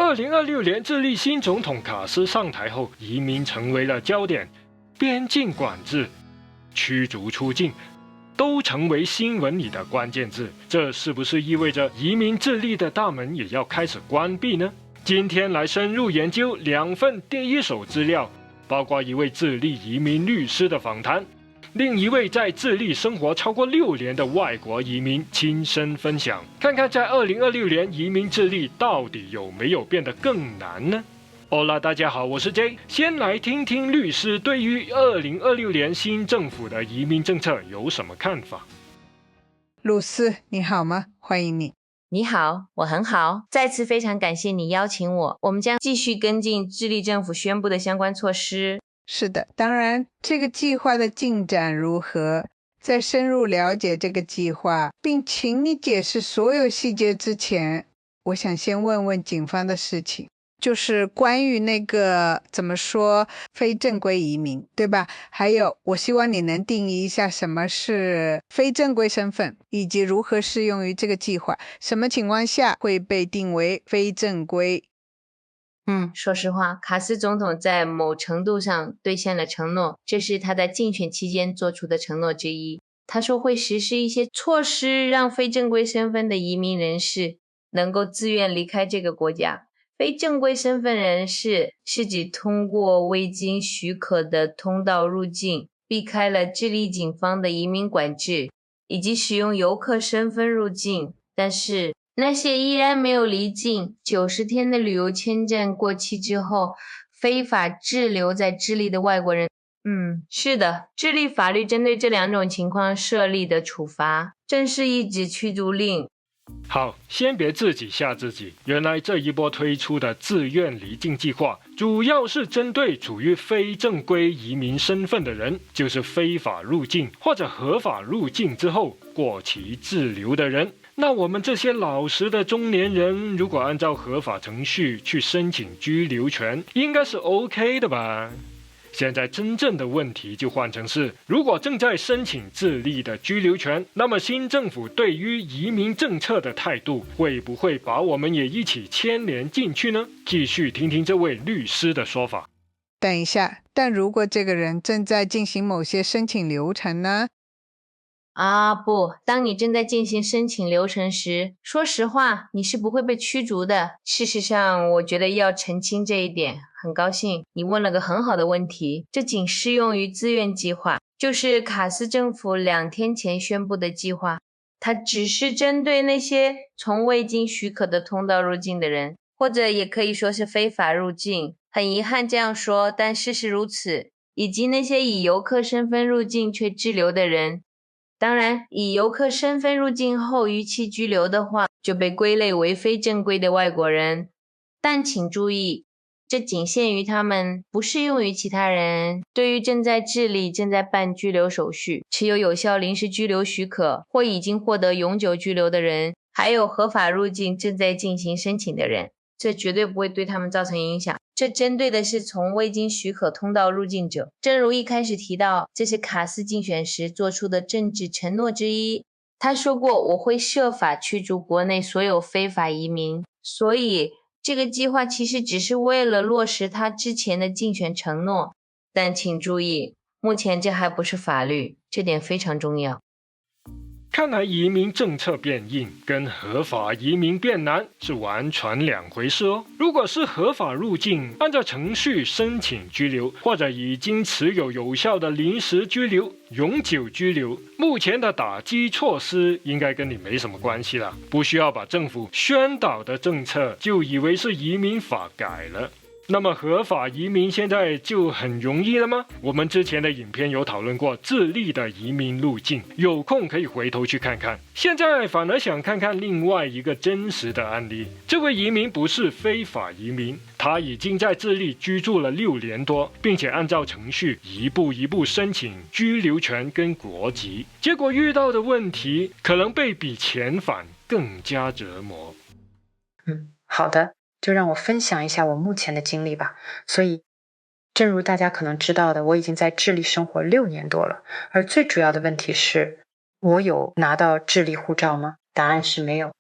2026年智利新总统卡斯上台后，移民成为了焦点，边境管制、驱逐出境都成为新闻里的关键字。这是不是意味着移民智利的大门也要开始关闭呢？今天来深入研究2份第一手资料，包括一位智利移民律师的访谈，另一位在智利生活超过6年的外国移民亲身分享，看看在2026年移民智利到底有没有变得更难呢？Hola， 大家好，我是 J。先来听听律师对于2026年新政府的移民政策有什么看法。露丝，你好吗？欢迎你。你好，我很好。再次非常感谢你邀请我，我们将继续跟进智利政府宣布的相关措施。是的，当然，这个计划的进展如何？在深入了解这个计划，并请你解释所有细节之前，我想先问问警方的事情。就是关于那个怎么说非正规移民，对吧？还有，我希望你能定义一下什么是非正规身份，以及如何适用于这个计划，什么情况下会被定为非正规。说实话，卡斯总统在某程度上兑现了承诺，这是他在竞选期间做出的承诺之一。他说会实施一些措施，让非正规身份的移民人士能够自愿离开这个国家。非正规身份人士是指通过未经许可的通道入境，避开了智利警方的移民管制，以及使用游客身份入境。但是那些依然没有离境90天的旅游签证过期之后非法滞留在智利的外国人，是的，智利法律针对这2种情况设立的处罚正是一纸驱逐令。好，先别自己吓自己。原来这一波推出的自愿离境计划，主要是针对处于非正规移民身份的人，就是非法入境或者合法入境之后过期滞留的人。那我们这些老实的中年人，如果按照合法程序去申请居留权，应该是 OK 的吧？现在真正的问题就换成是，如果正在申请智利的居留权，那么新政府对于移民政策的态度，会不会把我们也一起牵连进去呢？继续听听这位律师的说法。等一下，但如果这个人正在进行某些申请流程呢？不，当你正在进行申请流程时，说实话，你是不会被驱逐的。事实上，我觉得要澄清这一点。很高兴你问了个很好的问题，这仅适用于自愿计划，就是卡斯政府2天前宣布的计划。它只是针对那些从未经许可的通道入境的人，或者也可以说是非法入境。很遗憾这样说，但事实如此，以及那些以游客身份入境却滞留的人。当然，以游客身份入境后逾期居留的话，就被归类为非正规的外国人。但请注意，这仅限于他们，不适用于其他人。对于正在智利正在办居留手续、持有有效临时居留许可或已经获得永久居留的人，还有合法入境正在进行申请的人，这绝对不会对他们造成影响。这针对的是从未经许可通道入境者。正如一开始提到，这是卡斯竞选时做出的政治承诺之一。他说过，我会设法驱逐国内所有非法移民。所以这个计划其实只是为了落实他之前的竞选承诺。但请注意，目前这还不是法律，这点非常重要。看来移民政策变硬跟合法移民变难是完全2回事哦。如果是合法入境，按照程序申请居留，或者已经持有有效的临时居留、永久居留，目前的打击措施应该跟你没什么关系了，不需要把政府宣导的政策就以为是移民法改了。那么合法移民现在就很容易了吗？我们之前的影片有讨论过智利的移民路径，有空可以回头去看看。现在反而想看看另外一个真实的案例。这位移民不是非法移民，他已经在智利居住了6年多，并且按照程序一步一步申请居留权跟国籍，结果遇到的问题可能被比遣返更加折磨。好的，就让我分享一下我目前的经历吧。所以正如大家可能知道的，我已经在智利生活6年多了，而最主要的问题是，我有拿到智利护照吗？答案是没有，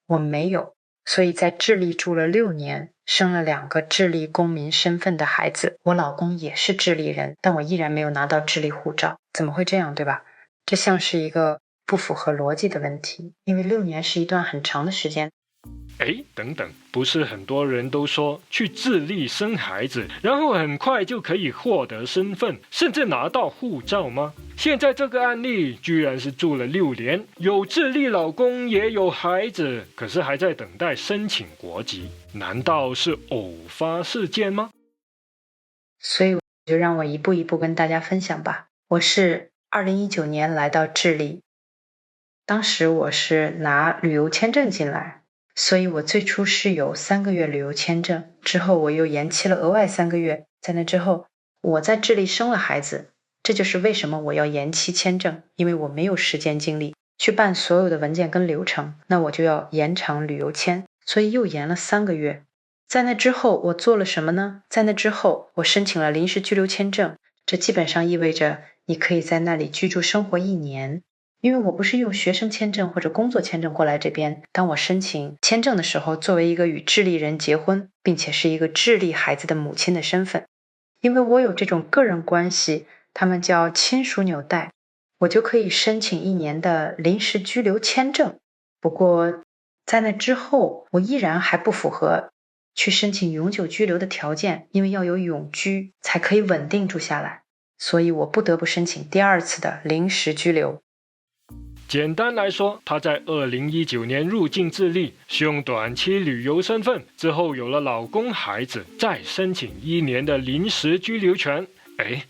我没有。所以在智利住了6年，生了2个智利公民身份的孩子。我老公也是智利人，但我依然没有拿到智利护照。怎么会这样，对吧？这像是一个不符合逻辑的问题，因为6年是一段很长的时间。等等，不是很多人都说去智利生孩子，然后很快就可以获得身份，甚至拿到护照吗？现在这个案例居然是住了6年，有智利老公也有孩子，可是还在等待申请国籍，难道是偶发事件吗？所以就让我一步一步跟大家分享吧。我是2019年来到智利，当时我是拿旅游签证进来，所以我最初是有3个月旅游签证，之后我又延期了额外3个月，在那之后我在智利生了孩子，这就是为什么我要延期签证，因为我没有时间精力去办所有的文件跟流程，那我就要延长旅游签，所以又延了3个月。在那之后我做了什么呢？在那之后我申请了临时居留签证，这基本上意味着你可以在那里居住生活1年。因为我不是用学生签证或者工作签证过来这边，当我申请签证的时候，作为一个与智利人结婚，并且是一个智利孩子的母亲的身份，因为我有这种个人关系，他们叫亲属纽带，我就可以申请1年的临时居留签证。不过在那之后，我依然还不符合去申请永久居留的条件，因为要有永居才可以稳定住下来，所以我不得不申请第2次的临时居留。简单来说，他在2019年入境智利，是用短期旅游身份，之后有了老公孩子，再申请1年的临时居留权。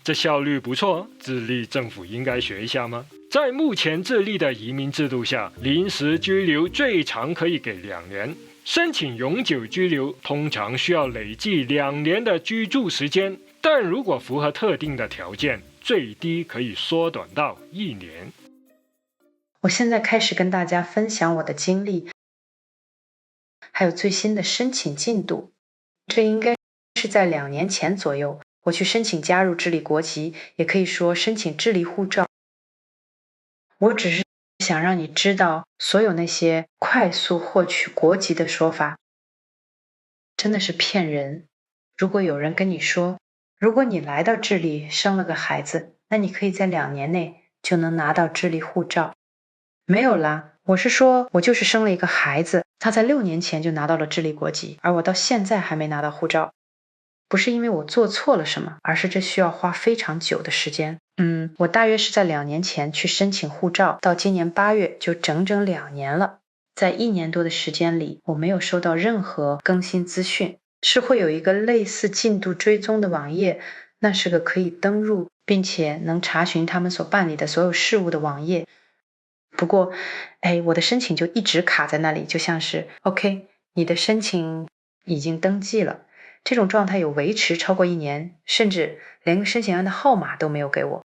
这效率不错，智利政府应该学一下吗？在目前智利的移民制度下，临时居留最长可以给2年，申请永久居留通常需要累计2年的居住时间，但如果符合特定的条件，最低可以缩短到1年。我现在开始跟大家分享我的经历，还有最新的申请进度。这应该是在2年前左右，我去申请加入智利国籍，也可以说申请智利护照。我只是想让你知道，所有那些快速获取国籍的说法真的是骗人。如果有人跟你说，如果你来到智利生了个孩子，那你可以在2年内就能拿到智利护照，没有啦，我是说我就是生了一个孩子，他在6年前就拿到了智利国籍，而我到现在还没拿到护照。不是因为我做错了什么，而是这需要花非常久的时间。我大约是在2年前去申请护照，到今年8月就整整2年了。在1年多的时间里，我没有收到任何更新资讯，是会有一个类似进度追踪的网页，那是个可以登入并且能查询他们所办理的所有事务的网页。不过我的申请就一直卡在那里，就像是 OK， 你的申请已经登记了，这种状态有维持超过1年，甚至连个申请案的号码都没有给我。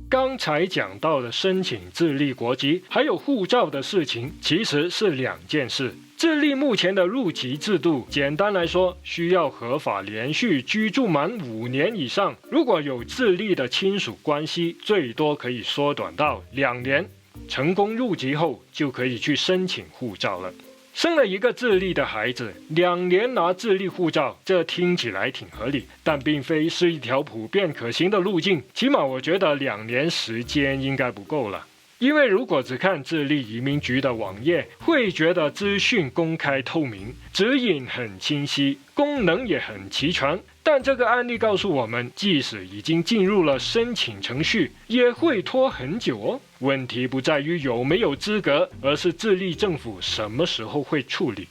刚才讲到的申请智利国籍还有护照的事情，其实是2件事。智利目前的入籍制度，简单来说，需要合法连续居住满5年以上，如果有智利的亲属关系，最多可以缩短到2年。成功入籍后，就可以去申请护照了。生了一个智利的孩子，2年拿智利护照，这听起来挺合理，但并非是一条普遍可行的路径。起码我觉得2年时间应该不够了。因为如果只看智利移民局的网页，会觉得资讯公开透明，指引很清晰，功能也很齐全。但这个案例告诉我们，即使已经进入了申请程序，也会拖很久哦。问题不在于有没有资格，而是智利政府什么时候会处理。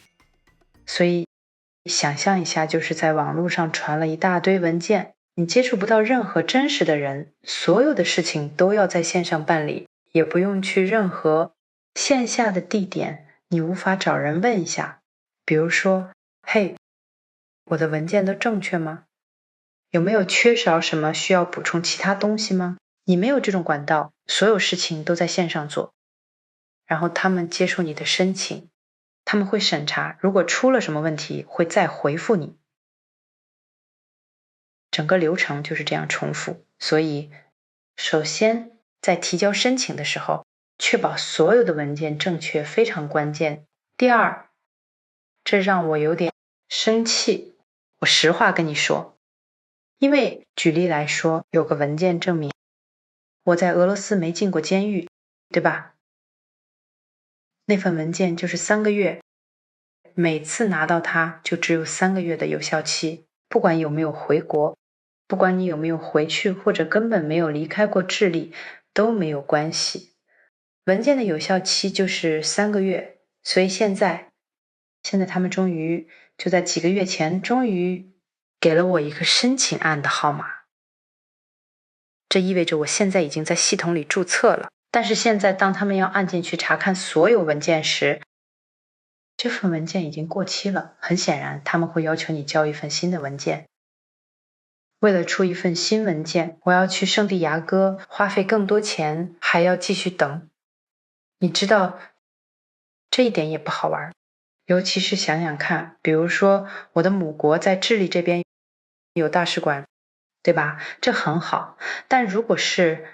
所以想象一下，就是在网络上传了一大堆文件，你接触不到任何真实的人，所有的事情都要在线上办理，也不用去任何线下的地点，你无法找人问一下，比如说嘿，我的文件都正确吗？有没有缺少什么需要补充其他东西吗？你没有这种管道，所有事情都在线上做，然后他们接受你的申请，他们会审查，如果出了什么问题会再回复你，整个流程就是这样重复。所以首先在提交申请的时候，确保所有的文件正确非常关键。第二，这让我有点生气。我实话跟你说，因为举例来说，有个文件证明我在俄罗斯没进过监狱，对吧？那份文件就是3个月，每次拿到它就只有3个月的有效期，不管有没有回国，不管你有没有回去，或者根本没有离开过智利，都没有关系。文件的有效期就是3个月，所以现在他们终于就在几个月前，终于给了我一个申请案的号码。这意味着我现在已经在系统里注册了。但是现在当他们要按进去查看所有文件时，这份文件已经过期了。很显然，他们会要求你交一份新的文件。为了出一份新文件，我要去圣地亚哥，花费更多钱，还要继续等。你知道，这一点也不好玩。尤其是想想看，比如说我的母国在智利这边有大使馆，对吧？这很好。但如果是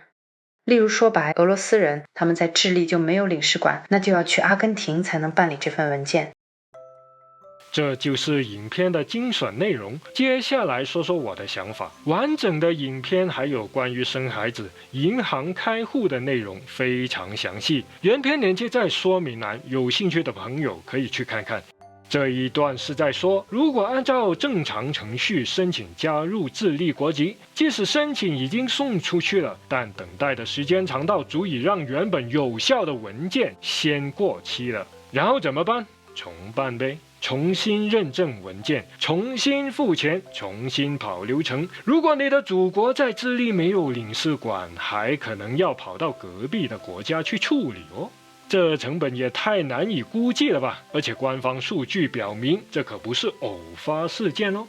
例如说白俄罗斯人，他们在智利就没有领事馆，那就要去阿根廷才能办理这份文件。这就是影片的精选内容。接下来说说我的想法。完整的影片还有关于生孩子、银行开户的内容，非常详细。原片连接在说明栏，有兴趣的朋友可以去看看。这一段是在说，如果按照正常程序申请加入智利国籍，即使申请已经送出去了，但等待的时间长到足以让原本有效的文件先过期了，然后怎么办？重办呗，重新认证文件，重新付钱，重新跑流程。如果你的祖国在智利没有领事馆，还可能要跑到隔壁的国家去处理哦。这成本也太难以估计了吧！而且官方数据表明，这可不是偶发事件哦。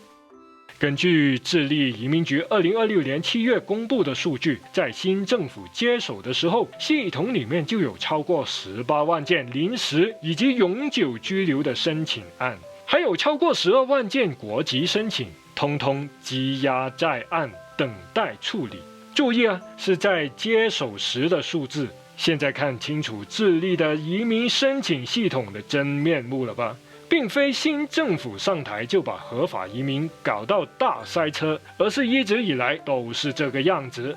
根据智利移民局2026年7月公布的数据，在新政府接手的时候，系统里面就有超过18万件临时以及永久居留的申请案，还有超过12万件国籍申请，通通积压在案，等待处理。注意啊，是在接手时的数字。现在看清楚智利的移民申请系统的真面目了吧？并非新政府上台就把合法移民搞到大塞车，而是一直以来都是这个样子。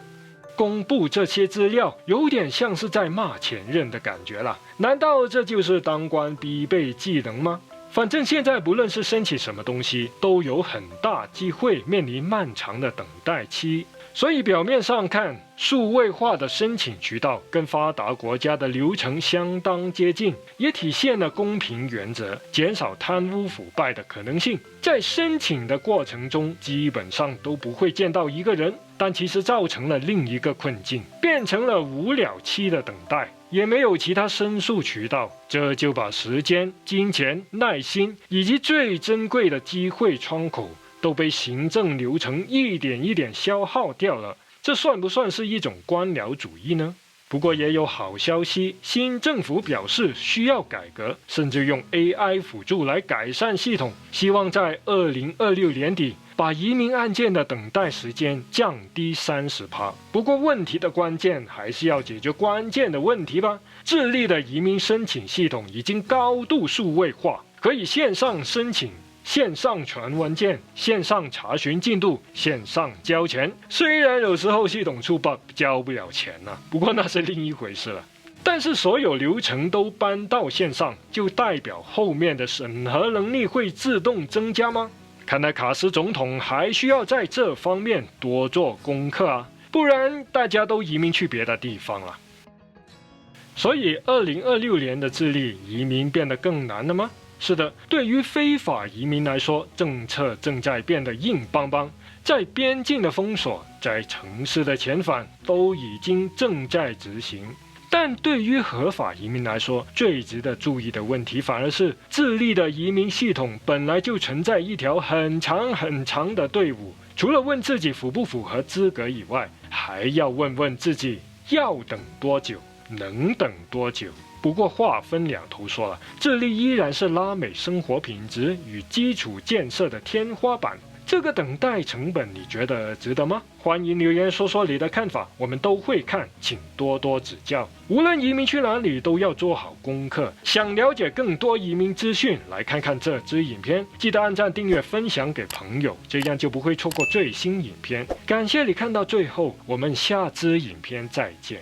公布这些资料，有点像是在骂前任的感觉了。难道这就是当官必备技能吗？反正现在不论是申请什么东西，都有很大机会面临漫长的等待期。所以表面上看，数位化的申请渠道跟发达国家的流程相当接近，也体现了公平原则，减少贪污腐败的可能性。在申请的过程中，基本上都不会见到一个人，但其实造成了另一个困境，变成了无了期的等待，也没有其他申诉渠道，这就把时间、金钱、耐心以及最珍贵的机会窗口都被行政流程一点一点消耗掉了，这算不算是一种官僚主义呢？不过也有好消息，新政府表示需要改革，甚至用 AI 辅助来改善系统，希望在2026年底把移民案件的等待时间降低30%。不过问题的关键还是要解决关键的问题吧。智利的移民申请系统已经高度数位化，可以线上申请，线上传文件，线上查询进度，线上交钱。虽然有时候系统出 bug 交不了钱啊，不过那是另一回事了。但是所有流程都搬到线上，就代表后面的审核能力会自动增加吗？看来卡斯总统还需要在这方面多做功课啊，不然大家都移民去别的地方了。所以2026年的智利移民变得更难了吗？是的，对于非法移民来说，政策正在变得硬邦邦，在边境的封锁，在城市的遣返都已经正在执行。但对于合法移民来说，最值得注意的问题反而是，智利的移民系统本来就存在一条很长很长的队伍，除了问自己符不符合资格以外，还要问问自己要等多久，能等多久。不过话分两头说了，智利依然是拉美生活品质与基础建设的天花板。这个等待成本你觉得值得吗？欢迎留言说说你的看法，我们都会看，请多多指教。无论移民去哪里，都要做好功课。想了解更多移民资讯，来看看这支影片，记得按赞、订阅、分享给朋友，这样就不会错过最新影片。感谢你看到最后，我们下支影片再见。